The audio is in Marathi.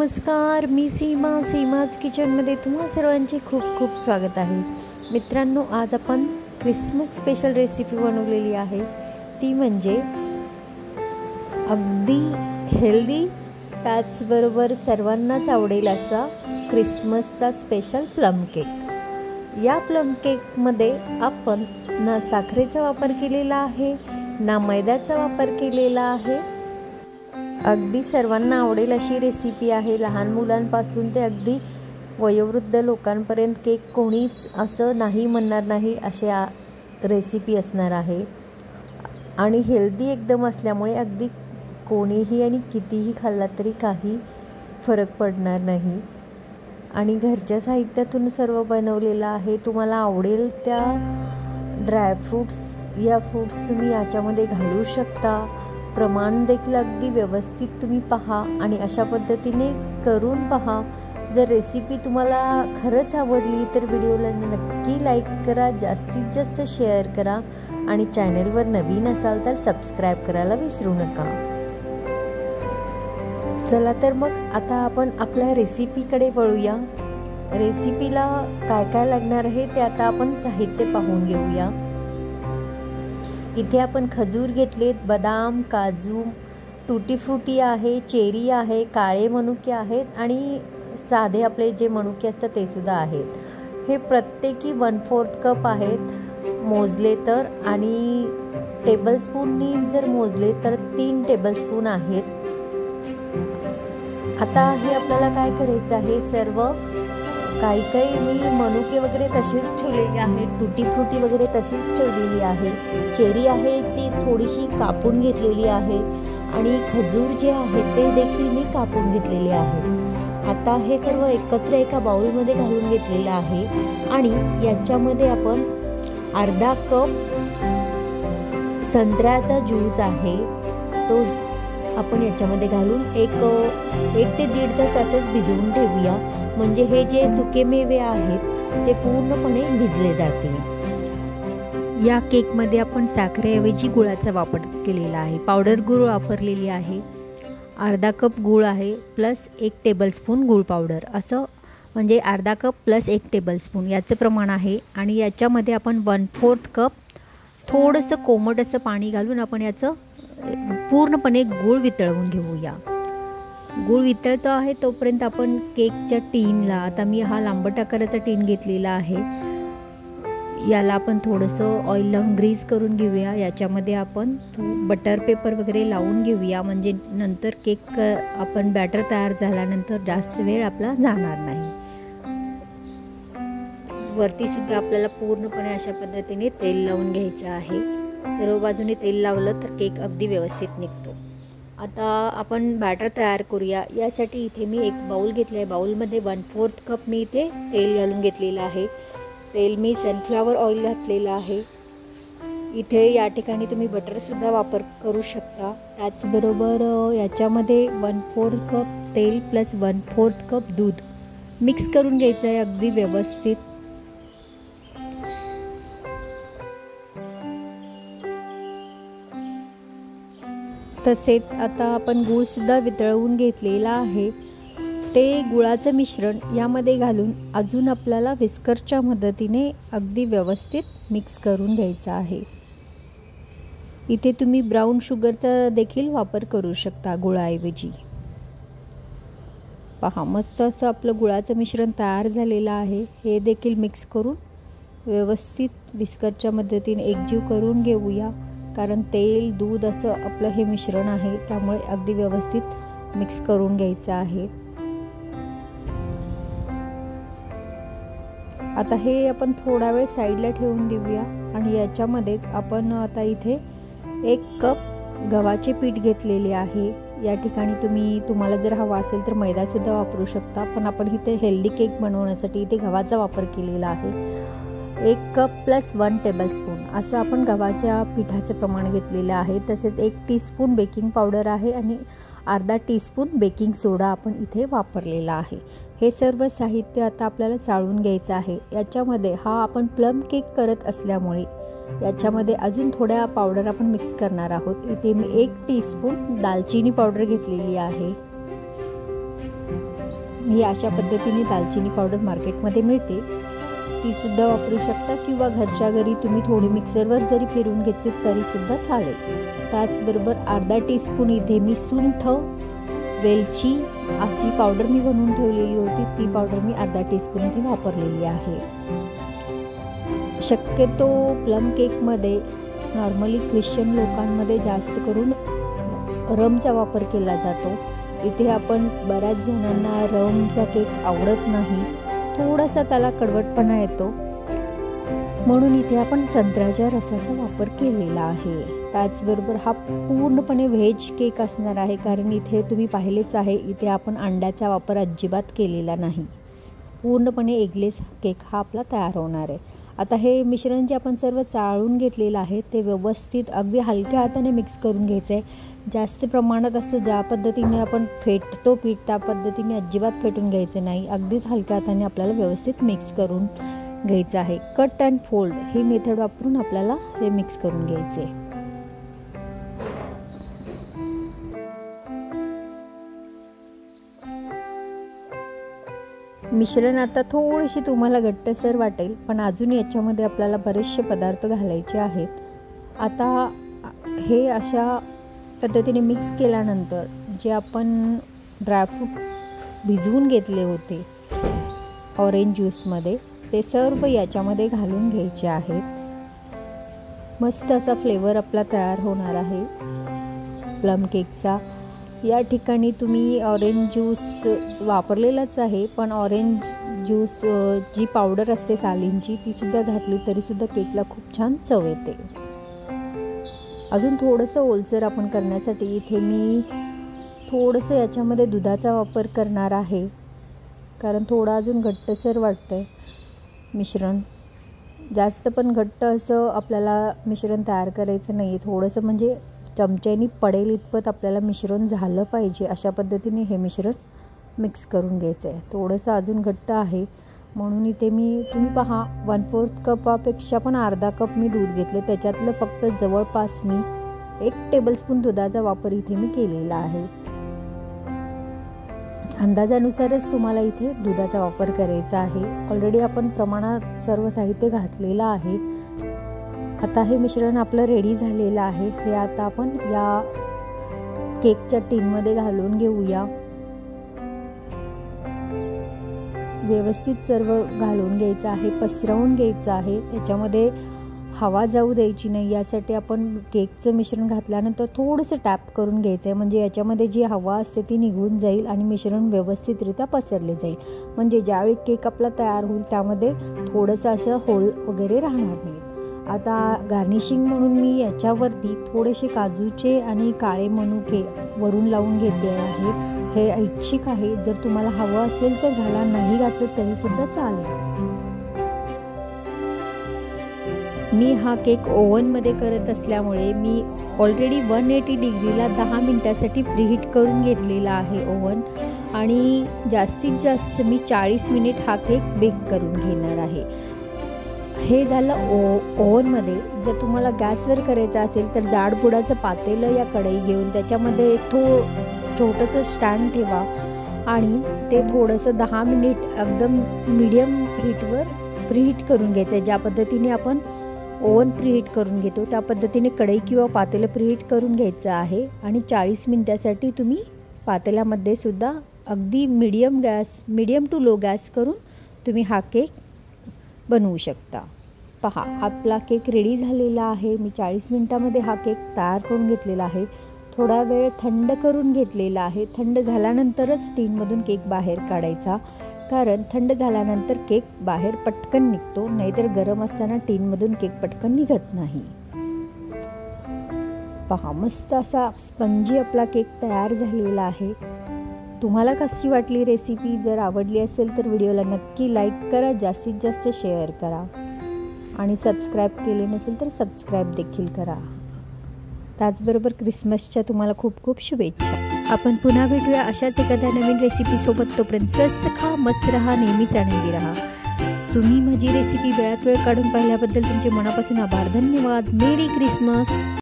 नमस्कार, मी सीमाज किचनमध्ये तुम्हा सर्वांचे खूप खूप स्वागत आहे. मित्रांनो, आज आपण क्रिसमस स्पेशल रेसिपी बनवलेली आहे. ती म्हणजे अगदी हेल्दी, त्याचबरोबर सर्वांनाच आवडेल असा क्रिसमसचा स्पेशल प्लम केक. या प्लम केकमध्ये आपण ना साखरेचा वापर केलेला आहे ना मैद्याचा वापर केलेला आहे. अगदी सर्वांना आवडेल अशी रेसिपी आहे. लहान मुलांपासून ते अगदी वयोवृद्ध लोकांपर्यंत केक कोणीच असं नाही म्हणणार नाही अशी रेसिपी असणार आहे. आणि हेल्दी एकदम असल्यामुळे अगदी कोणीही आणि कितीही खाल्ला तरी काही फरक पडणार नाही. आणि घरच्या साहित्यातून सर्व बनवलेलं आहे. तुम्हाला आवडेल त्या ड्रायफ्रूट्स या फ्रूट्स तुम्ही याच्यामध्ये घालू शकता. प्रमाण देखील अगदी व्यवस्थित तुम्ही पहा आणि अशा पद्धतीने करून पहा. जर रेसिपी तुम्हाला खरंच आवडली तर व्हिडिओला नक्की लाईक करा, जास्तीत जास्त शेअर करा आणि चॅनलवर नवीन असाल तर सबस्क्राईब करायला विसरू नका. चला तर मग आता आपण आपल्या रेसिपीकडे वळूया. रेसिपीला काय काय लागणार आहे ते आता आपण साहित्य पाहून घेऊया. इथे आपण खजूर घेतलेत, बदाम, काजू, टूटी फ्रूटी आहे, चेरी आहे, काळे मनुके आहेत आणि साधे आपले जे मनुके असतात ते सुद्धा आहेत. हे प्रत्येकी 1/4 कप आहेत मोजले तर, आणि टेबलस्पूननी जर मोजले तर 3 टेबलस्पून आहेत. आता हे आपल्याला काय करायचं आहे, सर्व काही मी मनुके वगैरे तसेच ठेवलेले आहेत, टूटी फ्रूटी वगैरे तशीच ठेवलेली आहे. चेरी आहे ती थोडीशी कापून घेतलेली आहे आणि खजूर जे आहे ते देखील मी कापून घेतलेले आहे. आता हे सर्व एकत्र एका बाउलमध्ये घालून घेतलेलं आहे आणि याच्यामध्ये आपण अर्धा कप संत्र्याचा ज्यूस आहे तो आपण याच्यामध्ये घालून एक ते 1.5 तास असंच भिजवून ठेवूया. म्हणजे हे जे सुके मेवे आहेत ते पूर्णपणे भिजले जातील. या केकमध्ये आपण साखरेऐवजी गुळाचा वापर केलेला आहे. पावडर गूळ वापरलेली आहे. अर्धा कप गूळ आहे प्लस 1 टेबलस्पून गूळ पावडर, असं म्हणजे अर्धा कप प्लस 1 टेबलस्पून याचं प्रमाण आहे. आणि याच्यामध्ये आपण 1/4 कप थोडंसं कोमट असं पाणी घालून आपण याचं पूर्णपणे गूळ वितळवून घेऊया. गूळ वितळतो आहे तोपर्यंत आपण केकच्या टीनला, आता मी हा लांबट आकाराचा टीन घेतलेला आहे, याला आपण थोडंसं ऑइल लावून ग्रीस करून घेऊया. याच्यामध्ये आपण बटर पेपर वगैरे लावून घेऊया, म्हणजे नंतर केक आपण बॅटर तयार झाल्यानंतर जास्त वेळ आपला जाणार नाही. वरती सुद्धा आपल्याला पूर्णपणे अशा पद्धतीने तेल लावून घ्यायचं आहे. सर्व बाजूने तेल लावलं तर केक अगदी व्यवस्थित निघतो. आता आपण बॅटर तयार करूया. यासाठी इथे मी एक बाउल घेतला आहे. बाउलमध्ये 1/4 कप मी इथे तेल घालून घेतलेलं आहे. तेल मी सनफ्लावर ऑइल घातलेलं आहे. इथे या ठिकाणी तुम्ही बटरसुद्धा वापर करू शकता. त्याचबरोबर याच्यामध्ये 1/4 कप तेल प्लस 1/4 कप दूध मिक्स करून घ्यायचं आहे अगदी व्यवस्थित. तसेच आता आपण गूळसुद्धा वितळवून घेतलेला आहे. ते गुळाचं मिश्रण यामध्ये घालून अजून आपल्याला विस्करच्या मदतीने अगदी व्यवस्थित मिक्स करून घ्यायचं आहे. इथे तुम्ही ब्राऊन शुगरचा देखील वापर करू शकता गुळाऐवजी. पहा, मस्त असं आपलं गुळाचं मिश्रण तयार झालेलं आहे. हे देखील मिक्स करून व्यवस्थित विस्करच्या मदतीने एकजीव करून घेऊया. कारण तेल दूध असं आपलं हे मिश्रण आहे, त्यामुळे अगदी व्यवस्थित मिक्स करून घ्यायचं आहे. आता हे आपण थोडा वेळ साईडला ठेवून देऊया. आणि याच्यामध्येच आपण आता इथे 1 कप गव्हाचे पीठ घेतलेले आहे. या ठिकाणी तुम्हाला जर हवा असेल तर मैदासुद्धा वापरू शकता, पण आपण इथे हेल्दी केक बनवण्यासाठी इथे गव्हाचा वापर केलेला आहे. 1 कप प्लस 1 टेबलस्पून असं आपण गव्हाच्या पिठाचं प्रमाण घेतलेलं आहे. तसेच 1 टीस्पून बेकिंग पावडर आहे आणि अर्धा टीस्पून बेकिंग सोडा आपण इथे वापरलेला आहे. हे सर्व साहित्य आता आपल्याला चाळून घ्यायचं आहे. याच्यामध्ये हा आपण प्लम केक करत असल्यामुळे याच्यामध्ये अजून थोड्या पावडर आपण मिक्स करणार आहोत. इथे मी 1 टीस्पून दालचिनी पावडर घेतलेली आहे. ही अशा पद्धतीने दालचिनी पावडर मार्केटमध्ये मिळते, ती सुद्धा वापरू शकता किंवा घरच्या घरी तुम्ही थोडी मिक्सरवर जरी फिरवून घेतली तरी सुद्धा चालेल. त्याचबरोबर अर्धा टीस्पून इथे मी सुंठ, वेलची अशी पावडर मी बनवून ठेवलेली होती, ती पावडर मी अर्धा टीस्पून इथे वापरलेली आहे. शक्यतो प्लम केकमध्ये नॉर्मली ख्रिश्चन लोकांमध्ये जास्त करून रमचा वापर केला जातो. इथे आपण बऱ्याच जणांना रमचा केक आवडत नाही, थोडासा त्याला कडवटपणा येतो, म्हणून इथे आपण संत्र्याच्या रसाचा वापर केलेला आहे. त्याचबरोबर हा पूर्णपणे व्हेज केक असणार आहे, कारण इथे तुम्ही पाहिलेच आहे इथे आपण अंड्याचा वापर अजिबात केलेला नाही. पूर्णपणे एगलेस केक हा आपला तयार होणार आहे. आता हे मिश्रण जे आपण सर्व चाळून घेतलेलं आहे ते व्यवस्थित अगदी हलक्या हाताने मिक्स करून घ्यायचं आहे. जास्त प्रमाणात असं ज्या पद्धतीने आपण फेटतो पीठ त्या पद्धतीने अजिबात फेटून घ्यायचं नाही, अगदीच हलक्या हाताने आपल्याला व्यवस्थित मिक्स करून घ्यायचं आहे. Cut and fold he method वापरून आपल्याला हे मिक्स करून घ्यायचे आहे. मिश्रण आता थोडीशी तुम्हाला घट्टसर वाटेल, पण अजून याच्यामध्ये आपल्याला बरेचसे पदार्थ घालायचे आहेत. आता हे अशा पद्धतीने मिक्स केल्यानंतर जे आपण ड्रायफ्रूट भिजवून घेतले होते ऑरेंज ज्यूसमध्ये ते सर्व याच्यामध्ये घालून घ्यायचे आहेत. मस्त असा फ्लेवर आपला तयार होणार आहे प्लम केकचा. या ठिकाणी तुम्ही ऑरेंज ज्यूस वापरलेलाच आहे, पण ऑरेंज ज्यूस जी पावडर असते सालींची ती सुद्धा घातली तरी सुद्धा केकला खूप छान चव येते. अजून थोडंसं ओलसर आपण करण्यासाठी इथे मी थोडंसं याच्यामध्ये दुधाचा वापर करणार आहे, कारण थोडं अजून घट्टसर वाटतं आहे मिश्रण. जास्त पण घट्ट असं आपल्याला मिश्रण तयार करायचं नाही, थोडंसं म्हणजे चमच्यानी पडेल इतपत आपल्याला मिश्रण झालं पाहिजे, अशा पद्धतीने हे मिश्रण मिक्स करून घ्यायचं आहे. थोडंसं अजून घट्ट आहे म्हणून इथे तुम्ही पहा 1/4 कपापेक्षा पण अर्धा कप मी दूध घेतले, त्याच्यातलं फक्त जवळपास मी 1 टेबलस्पून दुधाचा वापर इथे मी केलेला आहे. अंदाजानुसारच तुम्हाला इथे दुधाचा वापर करायचा आहे. ऑलरेडी आपण प्रमाणात सर्व साहित्य घातलेलं आहे. आता हे मिश्रण आपलं रेडी झालेलं आहे. हे आता आपण या केकच्या टिनमध्ये घालून घेऊया. व्यवस्थित सर्व घालून घ्यायचं आहे, पसरवून घ्यायचं आहे. याच्यामध्ये हवा जाऊ द्यायची नाही, यासाठी आपण केकचं मिश्रण घातल्यानंतर थोडंसं टॅप करून घ्यायचं आहे, म्हणजे याच्यामध्ये जी हवा असते ती निघून जाईल आणि मिश्रण व्यवस्थितरित्या पसरले जाईल. म्हणजे ज्यावेळी केक आपला तयार होईल त्यामध्ये थोडंसं असं होल वगैरे राहणार नाही. आता गार्निशिंग म्हणून मी याच्यावरती थोडेसे काजूचे आणि काळे मनुके वरून लावून घेते आहे. हे ऐच्छिक आहे, जर तुम्हाला हवं असेल तर घाला, नाही घातलं तरी सुद्धा चालेल. मी हा केक ओव्हनमध्ये करत असल्यामुळे मी ऑलरेडी 180 डिग्रीला 10 मिनटासाठी प्रीहीट करून घेतलेला आहे ओव्हन, आणि जास्तीत जास्त मी 40 मिनिट हा केक बेक करून घेणार आहे. हे झालं ओव्हनमध्ये. जर तुम्हाला गॅसवर करायचं असेल तर जाडबुडाचं पातेलं या कढई घेऊन त्याच्यामध्ये एक छोटंसं स्टँड ठेवा आणि ते थोडंसं 10 मिनिट एकदम मीडियम हीटवर प्रीहीट करून घ्यायचं आहे. ज्या पद्धतीने आपण ओव्हन प्रीहीट करून घेतो त्या पद्धतीने कढई किंवा पातेलं प्रीहीट करून घ्यायचं आहे. आणि 40 मिनिटासाठी तुम्ही पातेल्यामध्ये सुद्धा अगदी मीडियम टू लो गॅस करून तुम्ही हा केक बनवू शकता. पहा आपला केक रेडी झालेला आहे. मी 40 मिनिटामध्ये हा केक तयार करून घेतलेला आहे. थोडा वेळ थंड करून घेतलेला आहे. थंड झाल्यानंतरच टीनमधून केक बाहेर काढायचा, कारण थंड झाल्यानंतर केक बाहेर पटकन निघतो, नाहीतर गरम असताना टीनमधून केक पटकन निघत नाही. पहा मस्त असा स्पंजी आपला केक तयार झालेला आहे. तुम्हाला कशी वाटली रेसिपी? जर आवडली असेल तर व्हिडिओला नक्की लाईक करा, जास्तीत जास्त शेअर करा आणि सबस्क्राईब केले नसेल तर सबस्क्राईब देखील करा. त्याचबरोबर क्रिसमसच्या तुम्हाला खूप खूप शुभेच्छा. आपण पुन्हा भेटूया अशाच एखाद्या नवीन रेसिपीसोबत. तोपर्यंत स्वस्त खा, मस्त रहा, नेहमीच आनंदी रहा. तुम्ही माझी रेसिपी वेळात वेळ काढून पाहिल्याबद्दल तुमचे मनापासून आभार. धन्यवाद. मेरी क्रिसमस.